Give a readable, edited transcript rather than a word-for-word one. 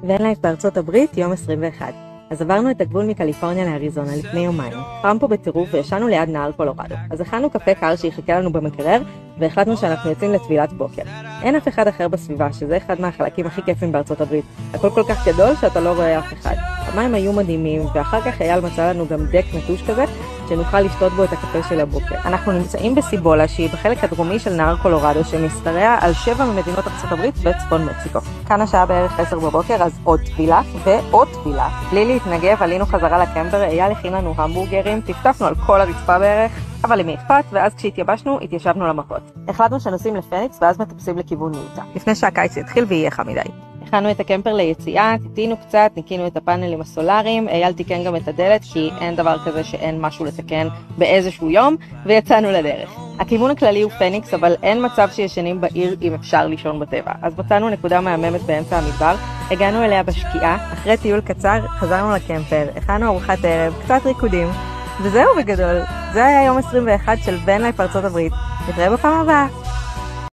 ואין לייף בארצות הברית, יום 21. אז עברנו את הגבול מקליפורניה לאריזונה לפני יומיים. חם פה בטירוף וישנו ליד נהר קולורדו. אז הכנו קפה קר שיחכה לנו במקרר, והחלטנו שאנחנו יוצאים לטבילת בוקר. אין אף אחד אחר בסביבה, שזה אחד מהחלקים הכי כיפים בארצות הברית. הכל כל כך גדול שאתה לא רואה אף אחד. המים היו מדהימים, ואחר כך אייל מצא לנו גם דק נטוש כזה, שנוכל לשתות בו את הקפה של הבוקר. אנחנו נמצאים בסיבולה, שהיא בחלק הדרומי של נהר קולורדו, שמשתרע על 7 ממדינות ארצות הברית וצפון מקסיקו. כאן השעה בערך 10 בבוקר, אז עוד טבילה ועוד טבילה. בלי להתנגב, עלינו חזרה לקמפר, אייל הכין לנו המבורגרים, טפטפנו על כל הרצפה בערך, אבל למי אכפת, ואז כשהתייבשנו, התיישבנו למפות. החלטנו שנוסעים לפניקס, ואז מטפסים לכיוון יוטה. לפני שהקיץ יתחיל ויהיה חם מדי. הכנו את הקמפר ליציאה, תיתינו קצת, ניקינו את הפאנלים הסולאריים, אייל תיקן גם את הדלת, כי אין דבר כזה שאין משהו לתקן באיזשהו יום, ויצאנו לדרך. הכיוון הכללי הוא פניקס, אבל אין מצב שישנים בעיר אם אפשר לישון בטבע. אז מצאנו נקודה מהממת באמצע המדבר, הגענו אליה בשקיעה, אחרי טיול קצר חזרנו לקמפר, הכנו ארוחת ערב, קצת ריקודים, וזהו בגדול. זה היה יום 21 של ון לייף ארצות הברית. נתראה בפעם הבאה.